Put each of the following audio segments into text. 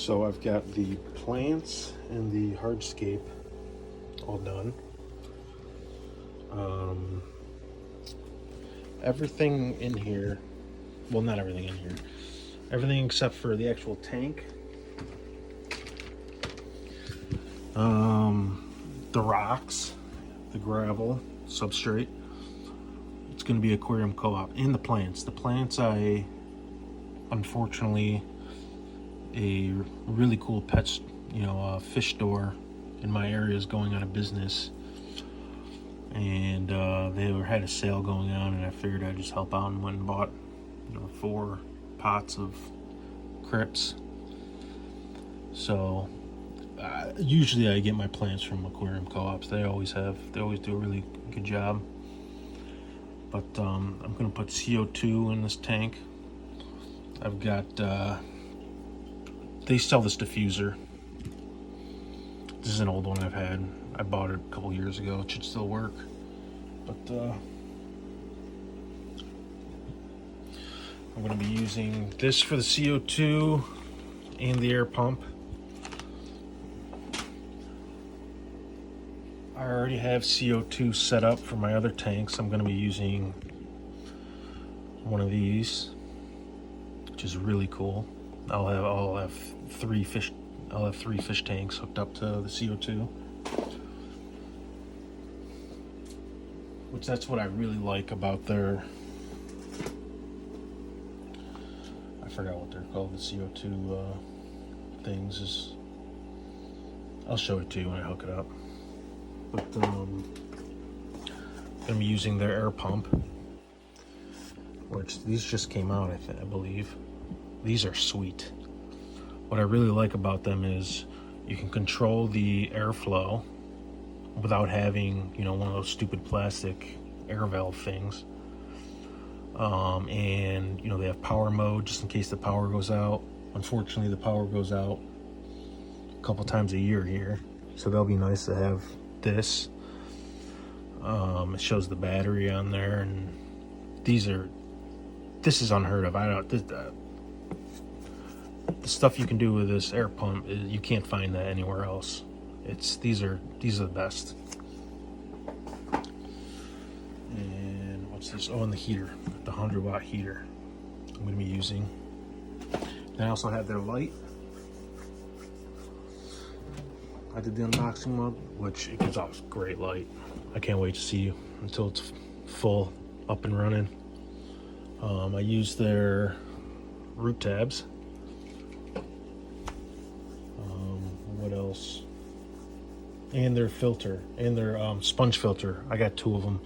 So I've got the plants and the hardscape all done. Everything in here, well, not everything in here, everything except for the actual tank, the rocks, the gravel, substrate. It's going to be Aquarium Co-op. And the plants. The plants, unfortunately, a really cool fish store in my area is going out of business, and they had a sale going on, and I figured I'd just help out and went and bought 4 pots of crypts. So usually I get my plants from Aquarium Co-ops. They always do a really good job. But I'm gonna put CO2 in this tank. I've got they sell this diffuser. This is an old one I've had. I bought it a couple years ago. It should still work. But I'm going to be using this for the CO2 and the air pump. I already have CO2 set up for my other tanks. I'm going to be using one of these, which is really cool. I'll have 3 fish tanks hooked up to the CO2, which that's what I really like about their, I forgot what they're called, the CO2 things. Is I'll show it to you when I hook it up. But I'm gonna be using their air pump, which these just came out, I believe. These are sweet. What I really like about them is you can control the airflow without having, one of those stupid plastic air valve things. And they have power mode just in case the power goes out. Unfortunately, the power goes out a couple times a year here, so that'll be nice to have this. It shows the battery on there, and this is unheard of. The stuff you can do with this air pump, you can't find that anywhere else. These are the best. And what's this? Oh, and the heater, the 100-watt heater I'm going to be using. And I also have their light. I did the unboxing mode, which it gives off great light. I can't wait to see you until it's full up and running. I use their root tabs. What else? And their filter, and their sponge filter. I got 2 of them.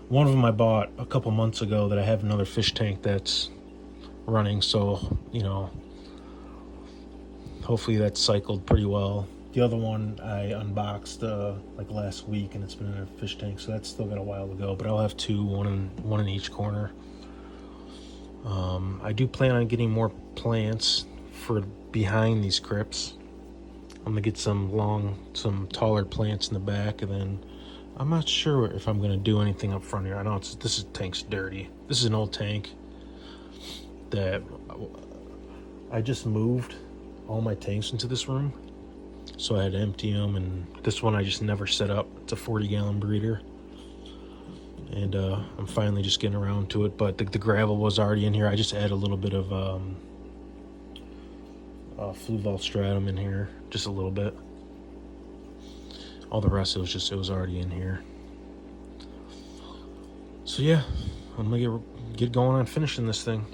One of them I bought a couple months ago that I have another fish tank that's running, so hopefully that's cycled pretty well. The other one I unboxed like last week, and it's been in a fish tank, so that's still got a while to go. But I'll have 2, one in each corner. I do plan on getting more plants for behind these crypts. I'm gonna get some taller plants in the back, and then I'm not sure if I'm gonna do anything up front here. I know this tank's dirty. This is an old tank that I just moved all my tanks into this room, so I had to empty them. And this one I just never set up. It's a 40-gallon breeder, and I'm finally just getting around to it. But the gravel was already in here. I just added a little bit of fluvalstratum in here, just a little bit. All the rest it was already in here. So yeah, I'm gonna get going on finishing this thing.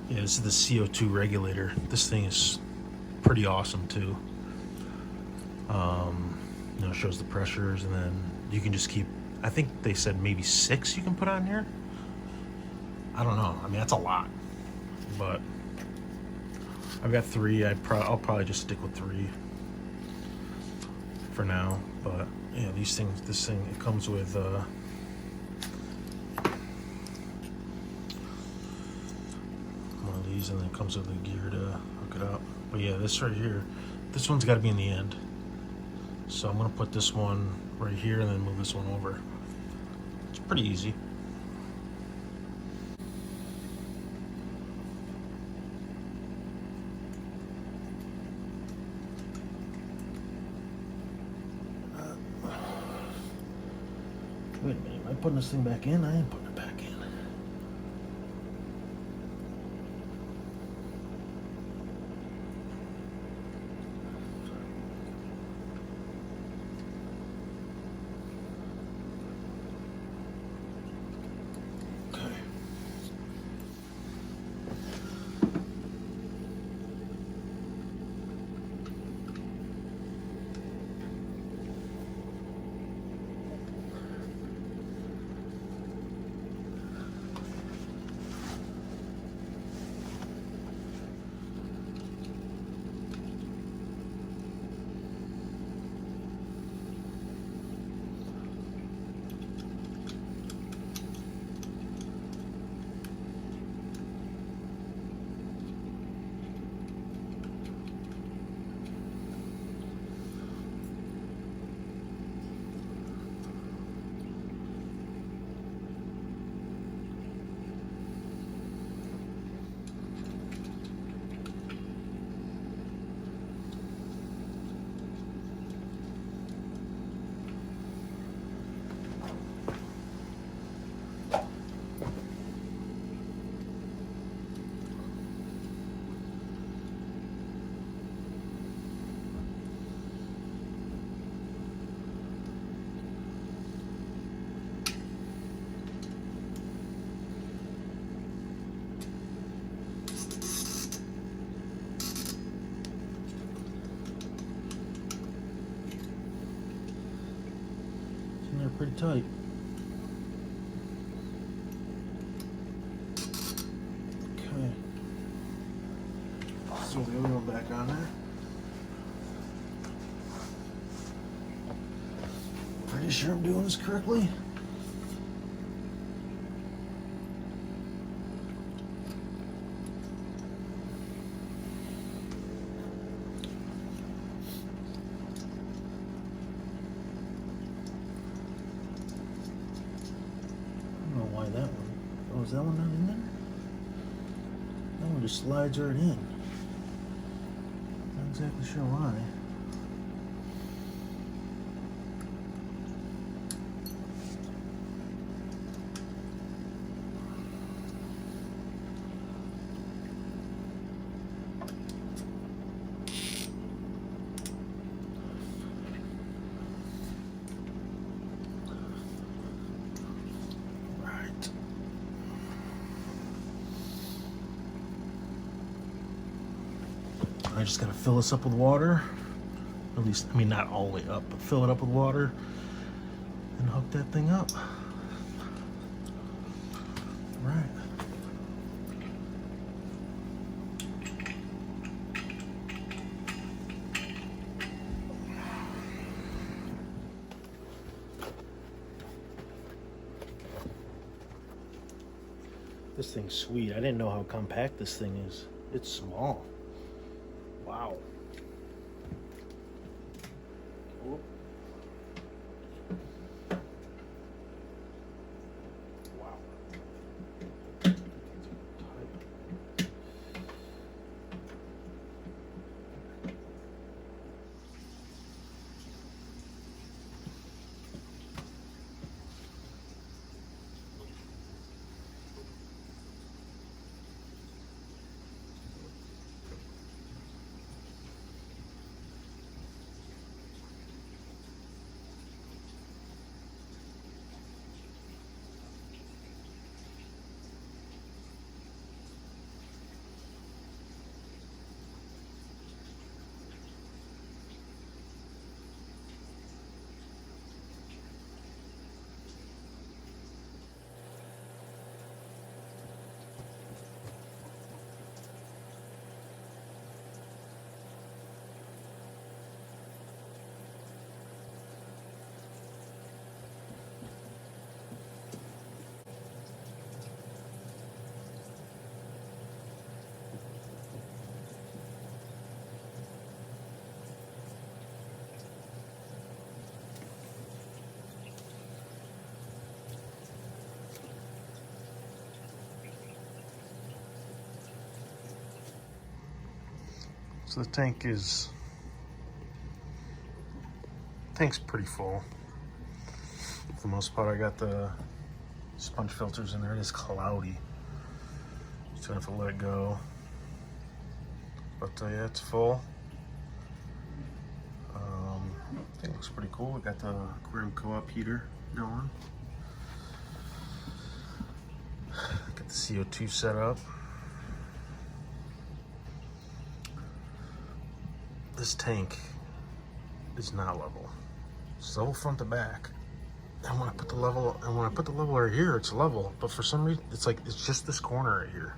Yeah, this is the CO2 regulator. This thing is pretty awesome too. It shows the pressures, and then you can just keep, I think they said maybe 6 you can put on here. I don't know. I mean, that's a lot, but I've got 3. I'll probably just stick with 3. for now. But yeah, this thing, it comes with one of these, and then it comes with the gear to hook it up. But yeah, this right here, this one's got to be in the end. So I'm gonna put this one right here and then move this one over. It's pretty easy. Wait a minute, am I putting this thing back in? I am putting it back in. They're pretty tight. Okay. So the other one back on there. Pretty sure I'm doing this correctly. That one. Oh, is that one not in there? That one just slides right in. Not exactly sure why. I just gotta fill this up with water. At least, I mean, not all the way up, but fill it up with water and hook that thing up. Right. This thing's sweet. I didn't know how compact this thing is. It's small. Wow. Oh. Wow. So the tank's pretty full. For the most part, I got the sponge filters in there. It is cloudy. Just gonna have to let it go. But yeah, it's full. I think it looks pretty cool. We got the Aquarium Co-op heater going. Got the CO2 set up. This tank is not level. It's level front to back. And when I put the leveler here, it's level. But for some reason, it's like it's just this corner right here.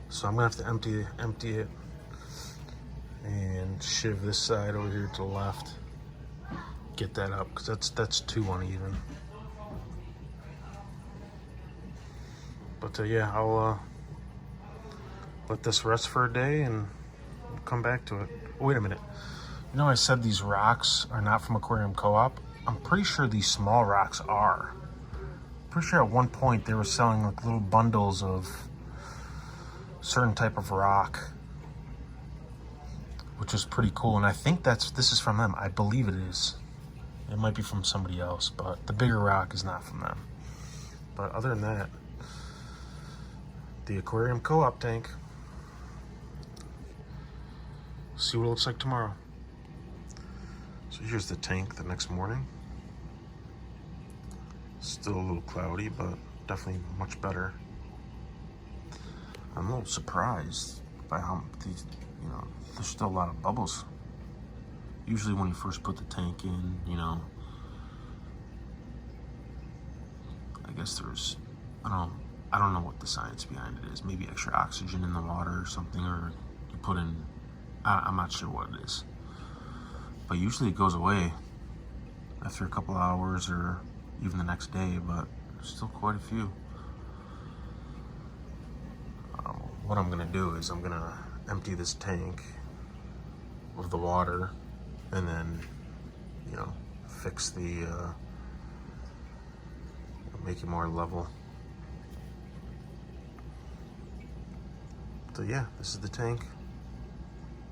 So I'm gonna have to empty it and shiv this side over here to the left. Get that up because that's too uneven. But yeah, I'll let this rest for a day and come back to it. Oh, wait a minute. You know, I said these rocks are not from Aquarium Co-op. I'm pretty sure these small rocks are. Pretty sure at one point they were selling like little bundles of certain type of rock, which is pretty cool. And I think this is from them. I believe it is. It might be from somebody else, but the bigger rock is not from them. But other than that, the Aquarium Co-op tank. See what it looks like tomorrow. So here's the tank the next morning. Still a little cloudy, but definitely much better. I'm a little surprised by how these, there's still a lot of bubbles. Usually when you first put the tank in, I guess there's, I don't know what the science behind it is. Maybe extra oxygen in the water or something, or you put in, I'm not sure what it is. But usually it goes away after a couple hours or even the next day, but there's still quite a few. What I'm gonna do is I'm gonna empty this tank of the water and then, fix the, make it more level. So yeah, this is the tank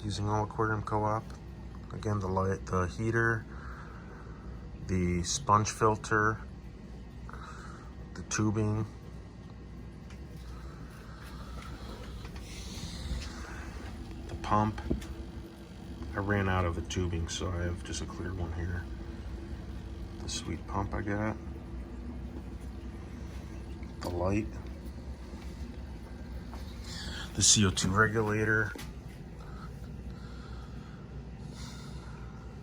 using all Aquarium Co-op. Again, the light, the heater, the sponge filter, the tubing, the pump. I ran out of the tubing, so I have just a clear one here. The sweet pump I got, the light, the CO2 regulator,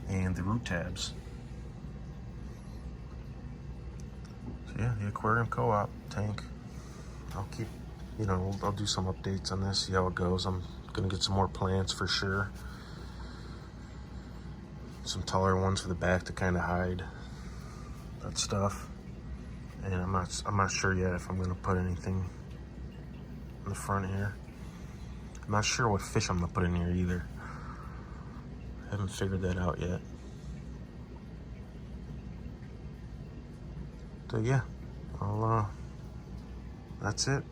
and the root tabs. So yeah, the Aquarium Co-op tank. I'll keep, I'll do some updates on this, see how it goes. I'm gonna get some more plants for sure. Some taller ones for the back to kind of hide that stuff. And I'm not sure yet if I'm gonna put anything in the front here. I'm not sure what fish I'm gonna put in here either. I haven't figured that out yet. So yeah, that's it.